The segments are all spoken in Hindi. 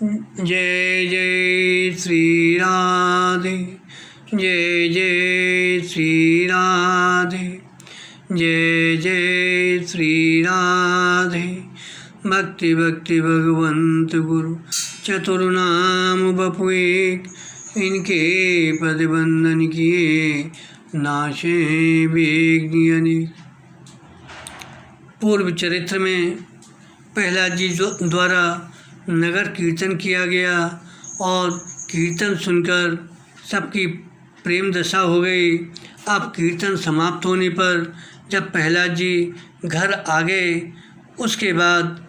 जय जय श्री राधे, जय जय श्री राधे, जय जय श्री राधे। भक्ति भक्ति भगवंत गुरु चतुर्नाम बपु एक, इनके प्रतिबंधन किए नाशे विघ्न अनेक। पूर्व चरित्र में प्रहलाद जी द्वारा नगर कीर्तन किया गया और कीर्तन सुनकर सबकी प्रेम दशा हो गई। अब कीर्तन समाप्त होने पर जब प्रहलाद जी घर आ गए, उसके बाद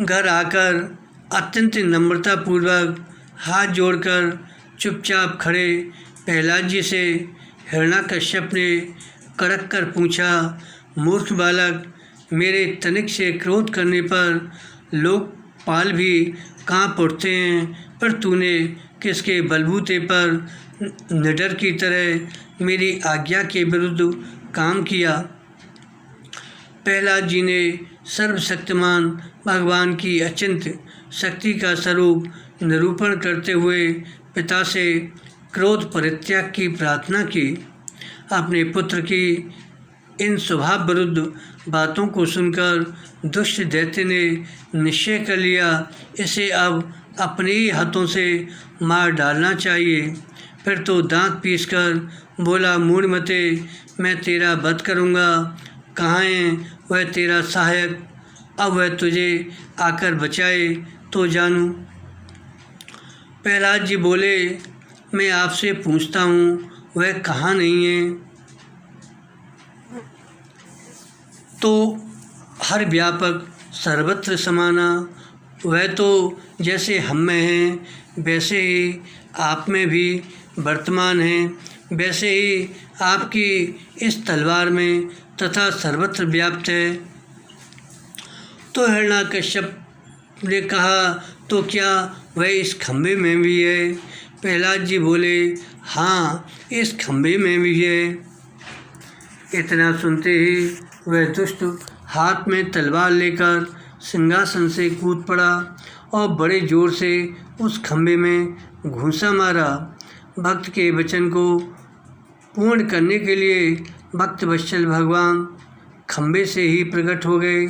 घर आकर अत्यंत नम्रतापूर्वक हाथ जोड़कर चुपचाप खड़े प्रहलाद जी से हिरण्याकश्यप ने कड़क कर पूछा, मूर्ख बालक, मेरे तनिक से क्रोध करने पर लोकपाल भी काँप उठते हैं, पर तूने किसके बलबूते पर निडर की तरह मेरी आज्ञा के विरुद्ध काम किया। प्रहलाद जी ने सर्वशक्तिमान भगवान की अचिंत शक्ति का स्वरूप निरूपण करते हुए पिता से क्रोध परित्याग की प्रार्थना की। अपने पुत्र की इन स्वभाव विरुद्ध बातों को सुनकर दुष्ट दैत्य ने निश्चय कर लिया, इसे अब अपने ही हाथों से मार डालना चाहिए। फिर तो दांत पीसकर बोला, मूढ़मते, मैं तेरा वध करूँगा। कहाँ है वह तेरा सहायक? अब वह तुझे आकर बचाए तो जानूँ। प्रहलाद जी बोले, मैं आपसे पूछता हूँ, वह कहाँ नहीं है? तो हर व्यापक सर्वत्र समाना, वह तो जैसे हम में हैं वैसे ही आप में भी वर्तमान है, वैसे ही आपकी इस तलवार में तथा सर्वत्र व्याप्त है। तो हिरण्याकश्यप ने कहा, तो क्या वह इस खंभे में भी है? प्रहलाद जी बोले, हाँ, इस खंभे में भी है। इतना सुनते ही वह दुष्ट हाथ में तलवार लेकर सिंहासन से कूद पड़ा और बड़े जोर से उस खंभे में घूंसा मारा। भक्त के वचन को पूर्ण करने के लिए भक्त वत्सल भगवान खंभे से ही प्रकट हो गए।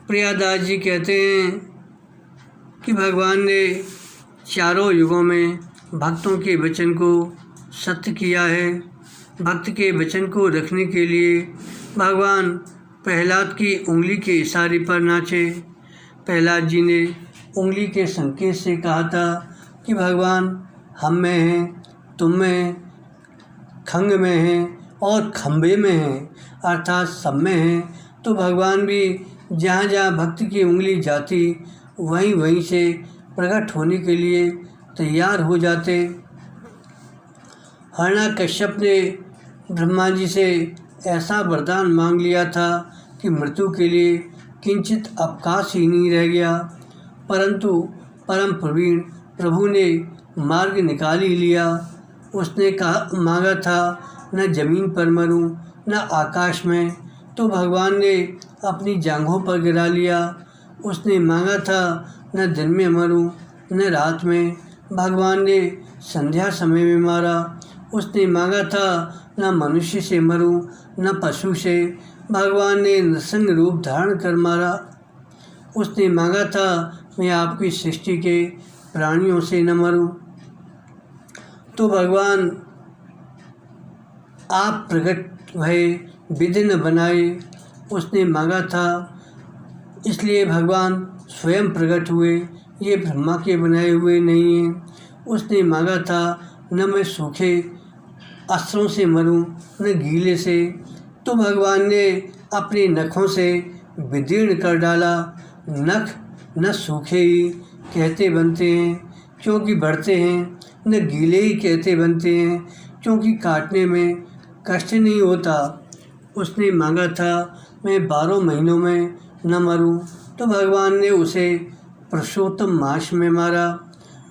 प्रियादास जी कहते हैं कि भगवान ने चारों युगों में भक्तों के वचन को सत्य किया है। भक्त के वचन को रखने के लिए भगवान प्रहलाद की उंगली के इशारे पर नाचे। प्रहलाद जी ने उंगली के संकेत से कहा था कि भगवान हम में हैं, तुम में हैं, खंग में हैं और खंभे में हैं, अर्थात सब में हैं। तो भगवान भी जहाँ जहाँ भक्त की उंगली जाती वहीं वहीं से प्रकट होने के लिए तैयार हो जाते। हिरण्याकश्यप ने ब्रह्मा जी से ऐसा वरदान मांग लिया था कि मृत्यु के लिए किंचित अवकाश ही नहीं रह गया, परंतु परम प्रवीण प्रभु ने मार्ग निकाल ही लिया। उसने कहा मांगा था, न जमीन पर मरूं न आकाश में, तो भगवान ने अपनी जांघों पर गिरा लिया। उसने मांगा था, न दिन में मरूं न रात में, भगवान ने संध्या समय में मारा। उसने मांगा था, न मनुष्य से मरूं न पशु से, भगवान ने नृसिंह रूप धारण कर मारा। उसने मांगा था, मैं आपकी सृष्टि के प्राणियों से न मरूं, तो भगवान आप प्रकट भय, विधि न बनाए। उसने मांगा था, इसलिए भगवान स्वयं प्रकट हुए, ये ब्रह्मा के बनाए हुए नहीं हैं। उसने मांगा था, न मैं सूखे अस्त्रों से मरूं न गीले से, तो भगवान ने अपने नखों से विदीर्ण कर डाला। नख न सूखे ही कहते बनते हैं क्योंकि बढ़ते हैं, न गीले ही कहते बनते हैं क्योंकि काटने में कष्ट नहीं होता। उसने मांगा था, मैं 12 महीनों में न मरूं, तो भगवान ने उसे पुरुषोत्तम मास में मारा।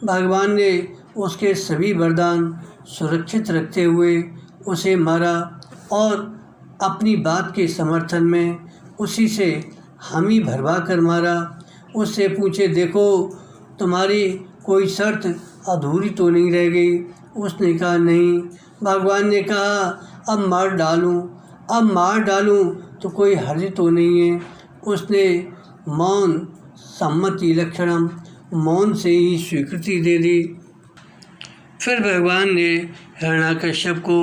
भगवान ने उसके सभी वरदान सुरक्षित रखते हुए उसे मारा और अपनी बात के समर्थन में उसी से हम ही भरवा कर मारा। उससे पूछे, देखो तुम्हारी कोई शर्त अधूरी तो नहीं रह गई? उसने कहा, नहीं। भगवान ने कहा, अब मार डालूं तो कोई हर्ज तो नहीं है? उसने मौन सम्मति लक्षणम, मौन से ही स्वीकृति दे दी। फिर भगवान ने हिरण्याकश्यप को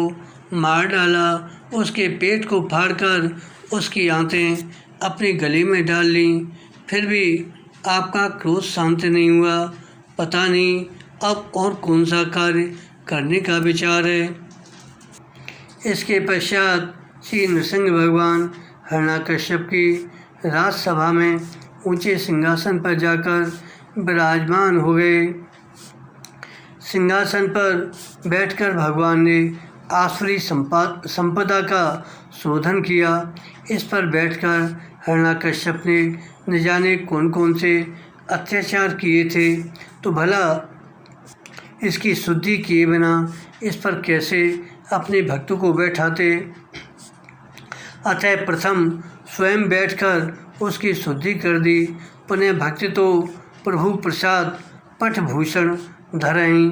मार डाला, उसके पेट को फाड़कर उसकी आंतें अपने गले में डाल लीं। फिर भी आपका क्रोध शांत नहीं हुआ। पता नहीं अब और कौन सा कार्य करने का विचार है। इसके पश्चात श्री नृसिंह भगवान हिरण्याकश्यप की राजसभा में ऊंचे सिंहासन पर जाकर विराजमान हो गए। सिंहासन पर बैठकर भगवान ने आसुरी संपदा का शोधन किया। इस पर बैठकर हिरण्याकश्यप ने न जाने कौन कौन से अत्याचार किए थे, तो भला इसकी शुद्धि किए बिना इस पर कैसे अपने भक्तों को बैठाते। अतः प्रथम स्वयं बैठकर उसकी शुद्धि कर दी। पुनः भक्ति तो प्रभु प्रसाद पटभूषण धरहीं,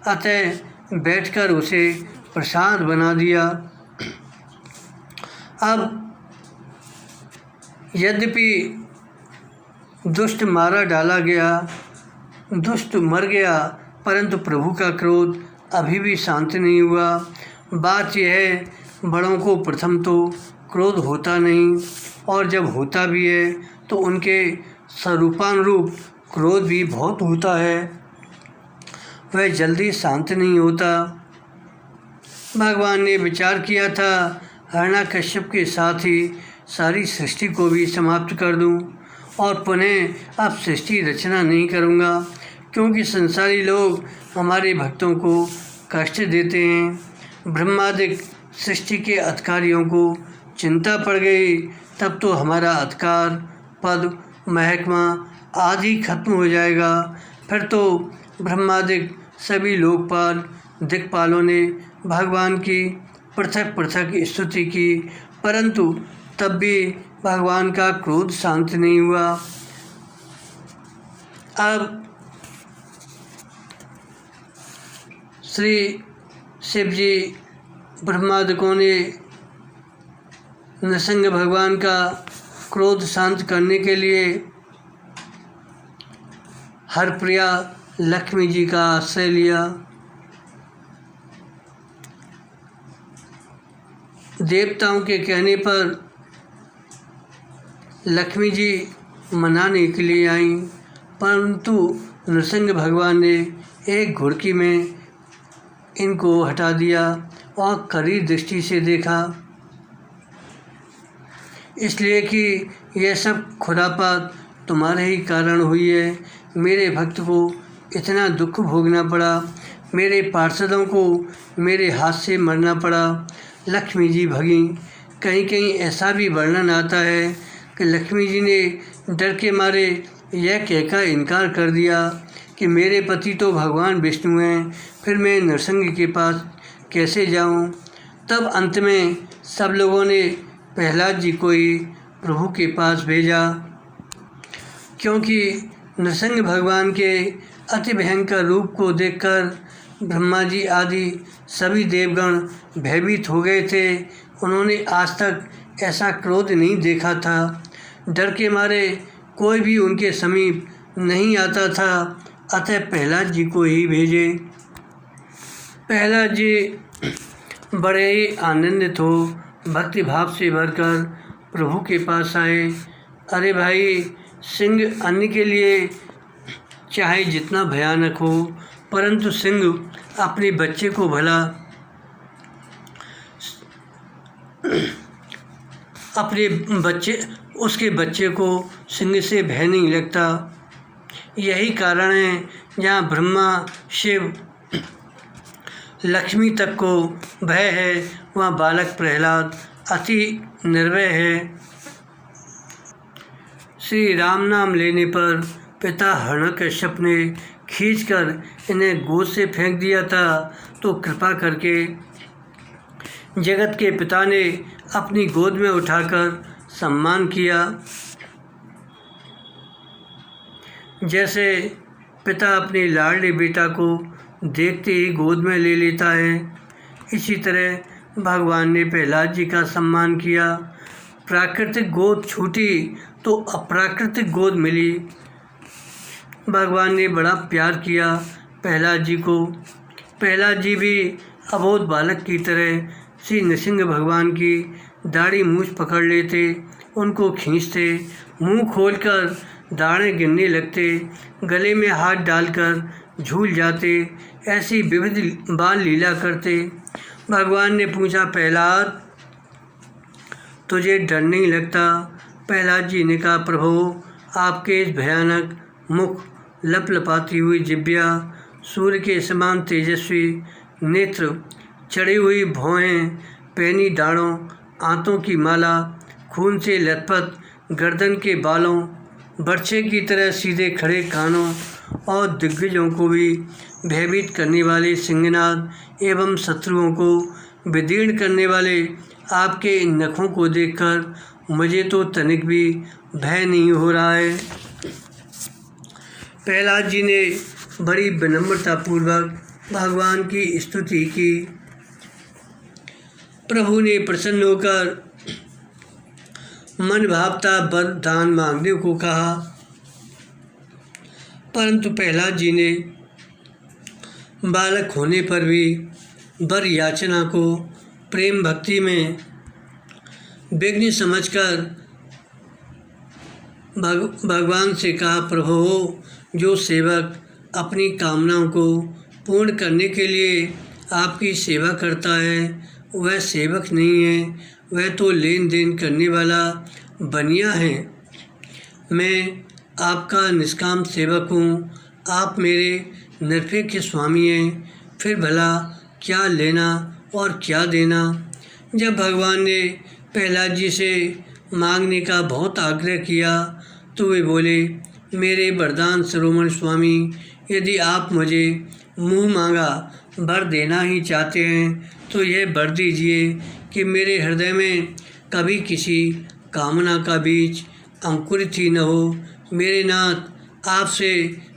अतः बैठकर उसे प्रसाद बना दिया। अब यद्यपि दुष्ट मर गया, परंतु प्रभु का क्रोध अभी भी शांत नहीं हुआ। बात यह है, बड़ों को प्रथम तो क्रोध होता नहीं, और जब होता भी है तो उनके स्वरूपानुरूप क्रोध भी बहुत होता है, वह जल्दी शांत नहीं होता। भगवान ने विचार किया था, हिरण्याकश्यप के साथ ही सारी सृष्टि को भी समाप्त कर दूं, और पुनः अब सृष्टि रचना नहीं करूंगा, क्योंकि संसारी लोग हमारे भक्तों को कष्ट देते हैं। ब्रह्मादिक सृष्टि के अधिकारियों को चिंता पड़ गई, तब तो हमारा अधिकार, पद, महकमा आदि खत्म हो जाएगा। फिर तो ब्रह्मादिक सभी लोकपाल दिक्पालों ने भगवान की पृथक पृथक स्तुति की, परंतु तब भी भगवान का क्रोध शांत नहीं हुआ। अब श्री शिव जी ब्रह्मादिकों ने नृसिंह भगवान का क्रोध शांत करने के लिए हरप्रिया लक्ष्मी जी का आश्रय लिया। देवताओं के कहने पर लक्ष्मी जी मनाने के लिए आईं, परंतु नृसिंह भगवान ने एक घुड़की में इनको हटा दिया और कड़ी दृष्टि से देखा, इसलिए कि यह सब खुरापात तुम्हारे ही कारण हुई है। मेरे भक्त को इतना दुख भोगना पड़ा, मेरे पार्षदों को मेरे हाथ से मरना पड़ा। लक्ष्मी जी भगीं। कहीं कहीं ऐसा भी वर्णन आता है कि लक्ष्मी जी ने डर के मारे यह कहकर इनकार कर दिया कि मेरे पति तो भगवान विष्णु हैं, फिर मैं नृसिंह के पास कैसे जाऊं। तब अंत में सब लोगों ने प्रहलाद जी को ही प्रभु के पास भेजा, क्योंकि नृसिंह भगवान के अति भयंकर रूप को देखकर ब्रह्मा जी आदि सभी देवगण भयभीत हो गए थे। उन्होंने आज तक ऐसा क्रोध नहीं देखा था। डर के मारे कोई भी उनके समीप नहीं आता था, अतः प्रहलाद जी को ही भेजे। प्रहलाद जी बड़े ही आनंदित हो भक्ति भाव से भरकर प्रभु के पास आए। अरे भाई, सिंह अन्य के लिए चाहे जितना भयानक हो, परंतु सिंह अपने बच्चे को भला उसके बच्चे को सिंह से भय नहीं लगता। यही कारण है जहाँ ब्रह्मा शिव लक्ष्मी तक को भय है, वहाँ बालक प्रहलाद अति निर्भय है। श्री राम नाम लेने पर पिता हिरण्यकश्यप ने खींचकर इन्हें गोद से फेंक दिया था, तो कृपा करके जगत के पिता ने अपनी गोद में उठाकर सम्मान किया। जैसे पिता अपने लाडले बेटा को देखते ही गोद में ले लेता है, इसी तरह भगवान ने प्रहलाद जी का सम्मान किया। प्राकृतिक गोद छूटी तो अप्राकृतिक गोद मिली। भगवान ने बड़ा प्यार किया प्रहलाद जी को। प्रहलाद जी भी अबोध बालक की तरह श्री नृसिंह भगवान की दाढ़ी मूछ पकड़ लेते, उनको खींचते, मुंह खोलकर दाढ़ें गिनने लगते, गले में हाथ डालकर झूल जाते, ऐसी विविध बाल लीला करते। भगवान ने पूछा, प्रहलाद तुझे डर नहीं लगता? प्रहलाद जी ने कहा, प्रभु आपके इस भयानक मुख, लपलपाती हुई जिह्वा, सूर्य के समान तेजस्वी नेत्र, चढ़ी हुई भौहें, पैनी दाढ़ों, आंतों की माला, खून से लथपथ गर्दन के बालों, बर्छे की तरह सीधे खड़े कानों और दिग्गजों को भी भयभीत करने वाले सिंहनाद एवं शत्रुओं को विदीर्ण करने वाले आपके इन नखों को देखकर मुझे तो तनिक भी भय नहीं हो रहा है। प्रहलाद जी ने बड़ी विनम्रतापूर्वक भगवान की स्तुति की। प्रभु ने प्रसन्न होकर मन भावता वरदान मांगने को कहा, परंतु प्रहलाद जी ने बालक होने पर भी वर याचना को प्रेम भक्ति में विघ्न समझकर भगवान से कहा, प्रभु जो सेवक अपनी कामनाओं को पूर्ण करने के लिए आपकी सेवा करता है वह सेवक नहीं है, वह तो लेन देन करने वाला बनिया है। मैं आपका निष्काम सेवक हूँ, आप मेरे निरपेक्ष स्वामी हैं, फिर भला क्या लेना और क्या देना। जब भगवान ने प्रहलाद जी से मांगने का बहुत आग्रह किया तो वे बोले, मेरे वरदान शिरोमणि स्वामी, यदि आप मुझे मुँह मांगा वर देना ही चाहते हैं तो यह वर दीजिए कि मेरे हृदय में कभी किसी कामना का बीज अंकुरित ही न हो। मेरे नाथ, आपसे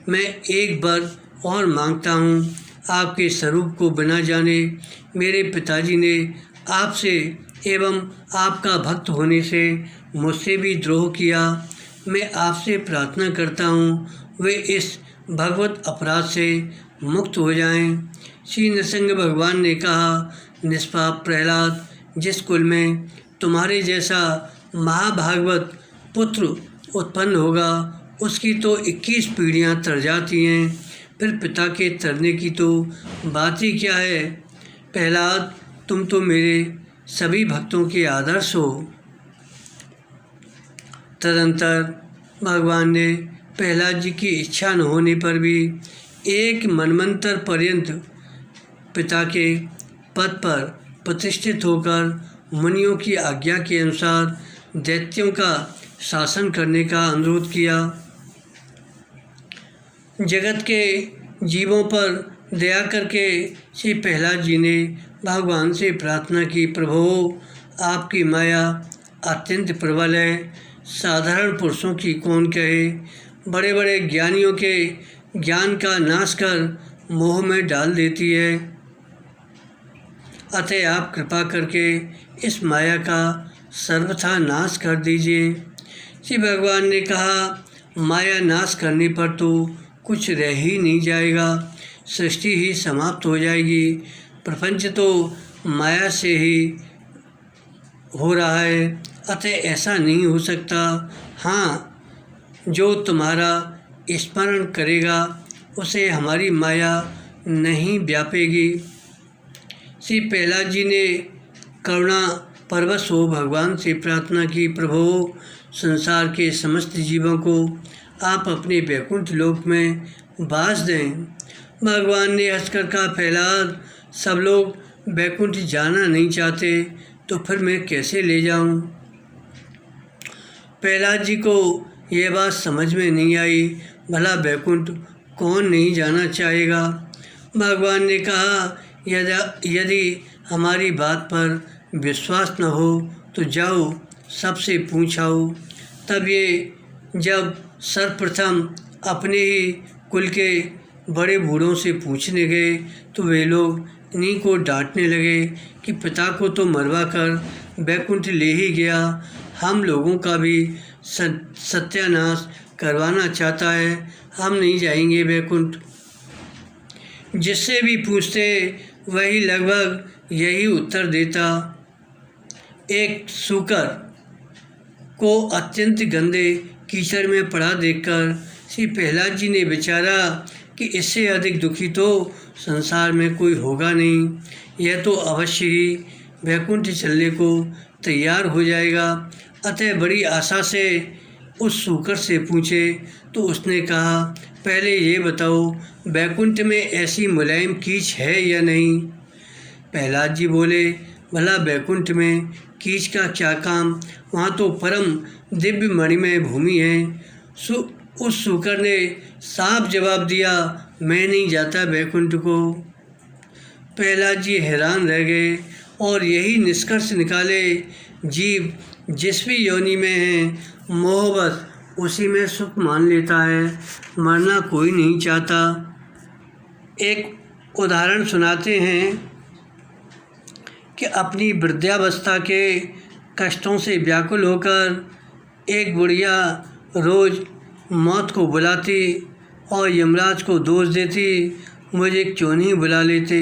मैं एक वर और मांगता हूँ। आपके स्वरूप को बिना जाने मेरे पिताजी ने आपसे एवं आपका भक्त होने से मुझसे भी द्रोह किया। मैं आपसे प्रार्थना करता हूँ वे इस भगवत अपराध से मुक्त हो जाएं। श्री नृसिंह भगवान ने कहा, निष्पाप प्रहलाद, जिस कुल में तुम्हारे जैसा महाभागवत पुत्र उत्पन्न होगा उसकी तो 21 पीढ़ियाँ तर जाती हैं, फिर पिता के तरने की तो बात ही क्या है। प्रहलाद, तुम तो मेरे सभी भक्तों के आदर्श हो। तदंतर भगवान ने प्रहलाद जी की इच्छा न होने पर भी एक मनमंतर पर्यंत पिता के पद पर प्रतिष्ठित होकर मुनियों की आज्ञा के अनुसार दैत्यों का शासन करने का अनुरोध किया। जगत के जीवों पर दया करके श्री प्रहलाद जी ने भगवान से प्रार्थना की, प्रभु आपकी माया अत्यंत प्रबल है, साधारण पुरुषों की कौन कहे। बड़े बड़े ज्ञानियों के ज्ञान का नाश कर मोह में डाल देती है। अतः आप कृपा करके इस माया का सर्वथा नाश कर दीजिए। श्री भगवान ने कहा, माया नाश करने पर तो कुछ रह ही नहीं जाएगा, सृष्टि ही समाप्त हो जाएगी। प्रपंच तो माया से ही हो रहा है, अतः ऐसा नहीं हो सकता। हाँ, जो तुम्हारा स्मरण करेगा उसे हमारी माया नहीं व्यापेगी। श्री प्रहलाद जी ने करुणा परवश हो भगवान से प्रार्थना की, प्रभु संसार के समस्त जीवों को आप अपने वैकुंठ लोक में बास दें। भगवान ने हंसकर कहा, प्रहलाद, सब लोग वैकुंठ जाना नहीं चाहते तो फिर मैं कैसे ले जाऊं। प्रहलाद जी को यह बात समझ में नहीं आई, भला वैकुंठ कौन नहीं जाना चाहेगा। भगवान ने कहा, यदि हमारी बात पर विश्वास न हो तो जाओ सबसे पूछाओ। तब ये जब सर्वप्रथम अपने ही कुल के बड़े बूढ़ों से पूछने गए तो वे लोग इन्हीं को डांटने लगे कि पिता को तो मरवा कर बैकुंठ ले ही गया, हम लोगों का भी सत्यानाश करवाना चाहता है, हम नहीं जाएंगे बैकुंठ। जिससे भी पूछते वही लगभग यही उत्तर देता। एक सूकर को अत्यंत गंदे कीचड़ में पड़ा देखकर श्री प्रहलाद जी ने विचारा कि इससे अधिक दुखी तो संसार में कोई होगा नहीं, यह तो अवश्य ही वैकुंठ चलने को तैयार हो जाएगा। अतः बड़ी आशा से उस सूकर से पूछे तो उसने कहा, पहले ये बताओ वैकुंठ में ऐसी मुलायम कीच है या नहीं। प्रहलाद जी बोले, भला वैकुंठ में कीच का क्या काम, वहाँ तो परम दिव्य मणिमय भूमि है। उस सूकर ने साफ जवाब दिया, मैं नहीं जाता वैकुंठ को। प्रहलाद जी हैरान रह गए और यही निष्कर्ष निकाले, जीव जिस भी योनि में है मोहबत उसी में सुख मान लेता है, मरना कोई नहीं चाहता। एक उदाहरण सुनाते हैं कि अपनी वृद्धावस्था के कष्टों से व्याकुल होकर एक बुढ़िया रोज़ मौत को बुलाती और यमराज को दोष देती, मुझे क्यों नहीं बुला लेते।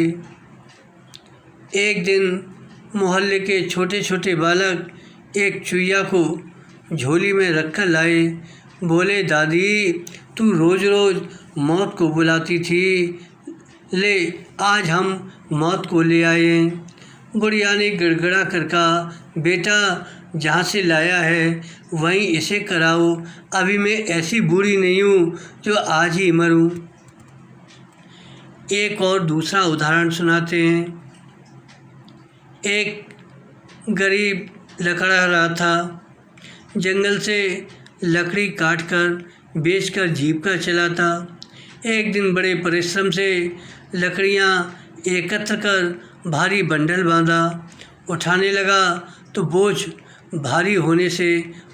एक दिन मोहल्ले के छोटे छोटे बालक एक चुईया को झोली में रखकर लाए। बोले, दादी तू रोज़ रोज़ मौत को बुलाती थी, ले आज हम मौत को ले आए। बुढ़िया ने गिड़गिड़ा कर कहा, बेटा जहाँ से लाया है वहीं इसे कराओ, अभी मैं ऐसी बूढ़ी नहीं हूँ जो आज ही मरूँ। एक और दूसरा उदाहरण सुनाते हैं। एक गरीब लकड़हारा था, जंगल से लकड़ी काटकर बेचकर जीविका चलाता। एक दिन बड़े परिश्रम से लकड़ियाँ एकत्र कर भारी बंडल बांधा, उठाने लगा तो बोझ भारी होने से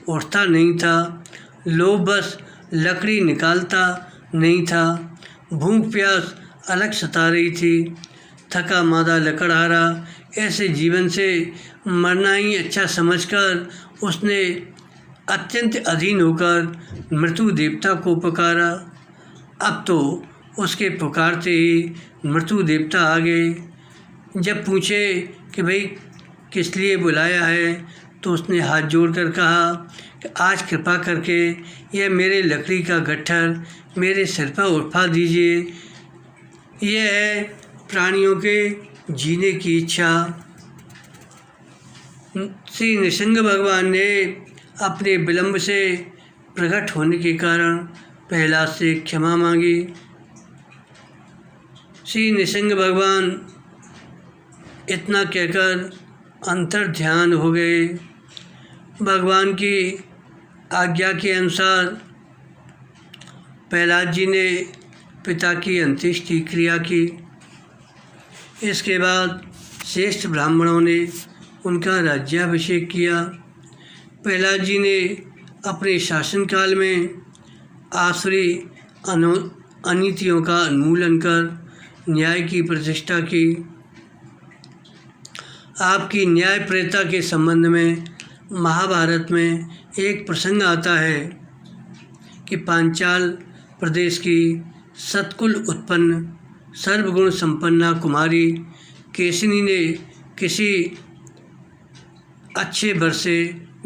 उठता नहीं था। लोभ बस लकड़ी निकालता नहीं था। भूख प्यास अलग सता रही थी। थका मादा लकड़हारा ऐसे जीवन से मरना ही अच्छा समझकर उसने अत्यंत अधीन होकर मृत्यु देवता को पुकारा। अब तो उसके पुकारते ही मृत्यु देवता आ गए। जब पूछे कि भाई किस लिए बुलाया है तो उसने हाथ जोड़कर कहा कि आज कृपा करके यह मेरे लकड़ी का गट्ठर मेरे सिर पर उठा दीजिए। यह है प्राणियों के जीने की इच्छा। श्री नृसिंह भगवान ने अपने विलंब से प्रकट होने के कारण प्रहलाद से क्षमा मांगी। श्री नृसिंह भगवान इतना कहकर अंतर ध्यान हो गए। भगवान की आज्ञा के अनुसार प्रहलाद जी ने पिता की अंत्येष्टि क्रिया की। इसके बाद श्रेष्ठ ब्राह्मणों ने उनका राज्याभिषेक किया। प्रहलाद जी ने अपने शासनकाल में आसुरी अनीतियों का उन्मूलन कर न्याय की प्रतिष्ठा की। आपकी न्यायप्रियता के संबंध में महाभारत में एक प्रसंग आता है कि पांचाल प्रदेश की सत्कुल उत्पन्न सर्वगुण संपन्ना कुमारी केशिनी ने किसी अच्छे वर से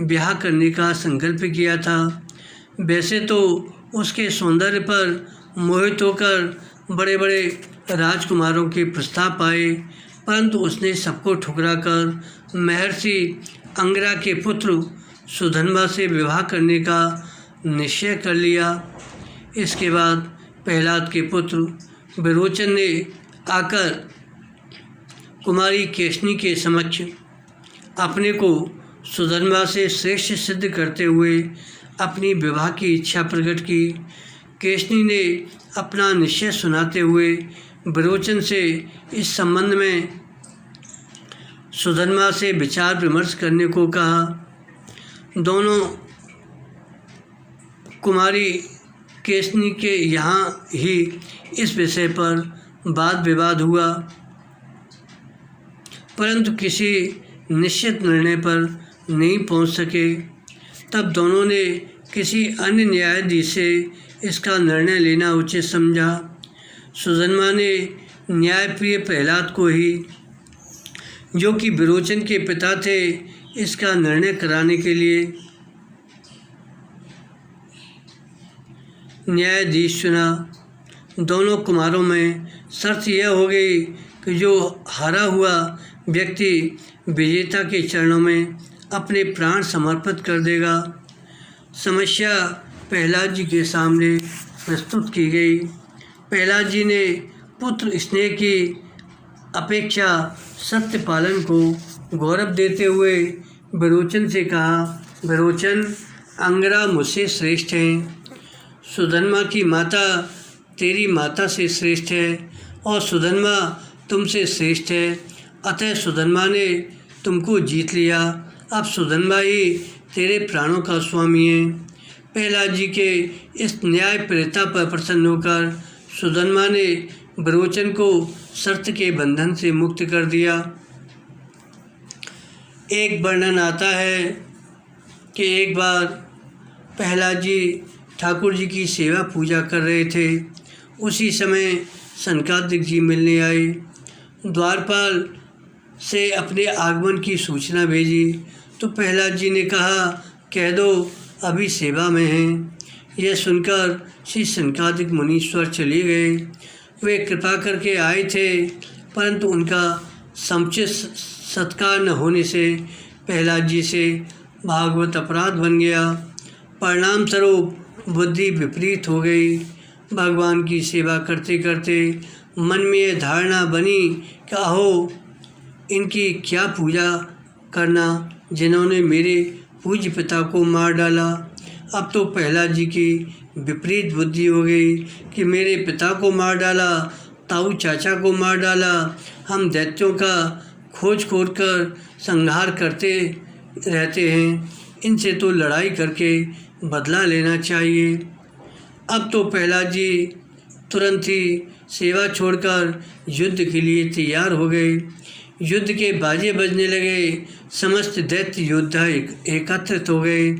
ब्याह करने का संकल्प किया था। वैसे तो उसके सौंदर्य पर मोहित होकर बड़े बड़े राजकुमारों के प्रस्ताव आए, परंतु उसने सबको ठुकराकर महर्षि अंगिरा के पुत्र सुधन्वा से विवाह करने का निश्चय कर लिया। इसके बाद प्रहलाद के पुत्र विरोचन ने आकर कुमारी केशनी के समक्ष अपने को सुधन्वा से श्रेष्ठ सिद्ध करते हुए अपनी विवाह की इच्छा प्रकट की। केशनी ने अपना निश्चय सुनाते हुए विरोचन से इस संबंध में सुधन्वा से विचार विमर्श करने को कहा। दोनों कुमारी केसनी के यहाँ ही इस विषय पर वाद विवाद हुआ, परंतु किसी निश्चित निर्णय पर नहीं पहुंच सके। तब दोनों ने किसी अन्य न्यायाधीश से इसका निर्णय लेना उचित समझा। सुधन्मा ने न्यायप्रिय प्रहलाद को ही, जो कि विरोचन के पिता थे, इसका निर्णय कराने के लिए न्यायाधीश चुना। दोनों कुमारों में शर्त यह हो गई कि जो हारा हुआ व्यक्ति विजेता के चरणों में अपने प्राण समर्पित कर देगा। समस्या प्रहलाद जी के सामने प्रस्तुत की गई। प्रहलाद जी ने पुत्र स्नेह की अपेक्षा सत्य पालन को गौरव देते हुए विरोचन से कहा, विरोचन, अंगरा मुझसे श्रेष्ठ हैं, सुधन्मा की माता तेरी माता से श्रेष्ठ है और सुधन्मा तुमसे श्रेष्ठ है। अतः सुधन्मा ने तुमको जीत लिया। अब सुधन्मा ही तेरे प्राणों का स्वामी है। प्रहलाद जी के इस न्यायप्रियता पर प्रसन्न होकर सुधन्मा ने विरोचन को शर्त के बंधन से मुक्त कर दिया। एक वर्णन आता है कि एक बार प्रहलाद जी ठाकुर जी की सेवा पूजा कर रहे थे। उसी समय सनकादिक जी मिलने आए। द्वारपाल से अपने आगमन की सूचना भेजी तो प्रहलाद जी ने कहा, कह दो अभी सेवा में हैं। यह सुनकर श्री सनकादिक मुनीश्वर चले गए। वे कृपा करके आए थे, परंतु उनका समुचित सत्कार न होने से प्रहलाद जी से भागवत अपराध बन गया। परिणाम स्वरूप बुद्धि विपरीत हो गई। भगवान की सेवा करते करते मन में यह धारणा बनी कि अहो, इनकी क्या पूजा करना जिन्होंने मेरे पूज्य पिता को मार डाला। अब तो प्रहलाद जी की विपरीत बुद्धि हो गई कि मेरे पिता को मार डाला, ताऊ चाचा को मार डाला। हम दैत्यों का खोज कर संहार करते रहते हैं, इनसे तो लड़ाई करके बदला लेना चाहिए। अब तो प्रहलाद जी तुरंत ही सेवा छोड़कर युद्ध के लिए तैयार हो गए। युद्ध के बाजे बजने लगे। समस्त दैत्य योद्धा एकत्रित हो गए।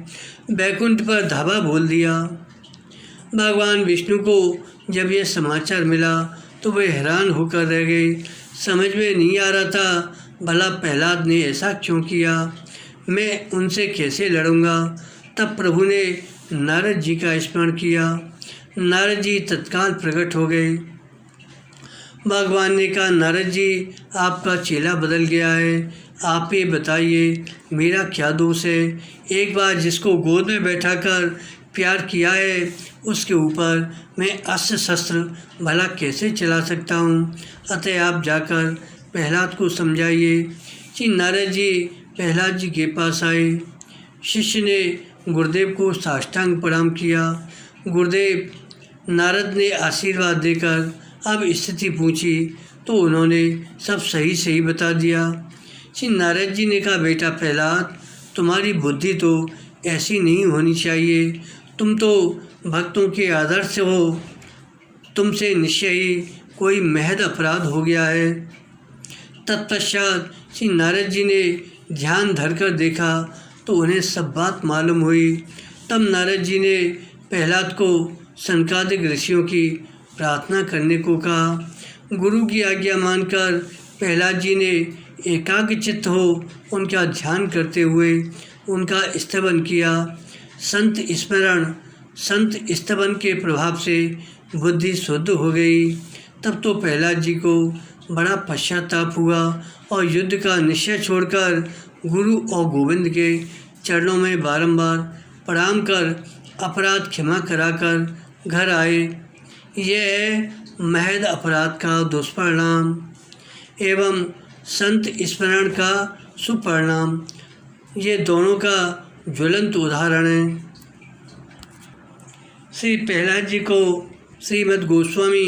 बैकुंठ पर धावा बोल दिया। भगवान विष्णु को जब यह समाचार मिला तो वे हैरान होकर रह गए। समझ में नहीं आ रहा था, भला प्रहलाद ने ऐसा क्यों किया, मैं उनसे कैसे लड़ूंगा। तब प्रभु ने नारद जी का स्मरण किया। नारद जी तत्काल प्रकट हो गए। भगवान ने कहा, नारद जी, आपका चेला बदल गया है, आप ये बताइए मेरा क्या दोष है। एक बार जिसको गोद में बैठाकर प्यार किया है उसके ऊपर मैं अस्त्र शस्त्र भला कैसे चला सकता हूँ। अतः आप जाकर प्रहलाद को समझाइए। कि नारद जी प्रहलाद जी के पास आए। शिष्य ने गुरुदेव को साष्टांग प्रणाम किया। गुरुदेव, नारद ने आशीर्वाद देकर अब स्थिति पूछी तो उन्होंने सब सही बता दिया। श्री नारद जी ने कहा, बेटा प्रहलाद, तुम्हारी बुद्धि तो ऐसी नहीं होनी चाहिए। तुम तो भक्तों के आदर्श हो, तुमसे निश्चय ही कोई महद अपराध हो गया है। तत्पश्चात श्री नारद जी ने ध्यान धरकर देखा तो उन्हें सब बात मालूम हुई। तब नारद जी ने प्रहलाद को सनकादिक ऋषियों की प्रार्थना करने को कहा। गुरु की आज्ञा मानकर प्रहलाद जी ने एकाग्रचित्त हो उनका ध्यान करते हुए उनका स्तवन किया। संत स्तवन के प्रभाव से बुद्धि शुद्ध हो गई। तब तो प्रहलाद जी को बड़ा पश्चाताप हुआ और युद्ध का निश्चय छोड़कर गुरु और गोविंद के चरणों में बारंबार प्रणाम कर अपराध क्षमा कराकर घर आए। यह है महद अपराध का दुष्परिणाम एवं संत स्मरण का सुपरिणाम। ये दोनों का ज्वलंत उदाहरण है। श्री प्रहलाद जी को श्रीमद् गोस्वामी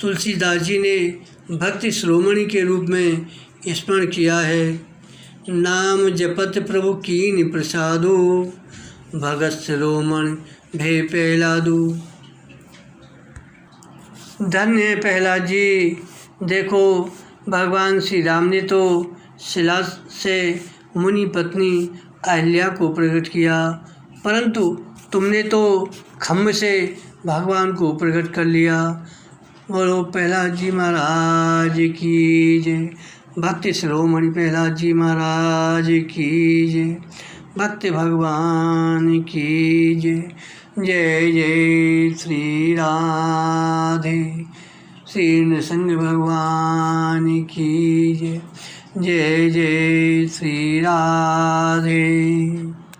तुलसीदास जी ने भक्ति श्रोमणी के रूप में स्मरण किया है। नाम जपत प्रभु कीन प्रसादो, भगत शिरोमणि भय प्रहलादो। धन्य है प्रहलाद जी, देखो भगवान श्री राम ने तो शिला से मुनि पत्नी अहिल्या को प्रकट किया, परंतु तुमने तो खम्भ से भगवान को प्रकट कर लिया। बोलो प्रहलाद जी महाराज की जय। भक्ति शिरोमणि प्रहलाद जी महाराज की जय। भक्त भगवान की जय। जय जय श्री राधे। श्री नृसिंह भगवान की जय। जय जय श्री राधे।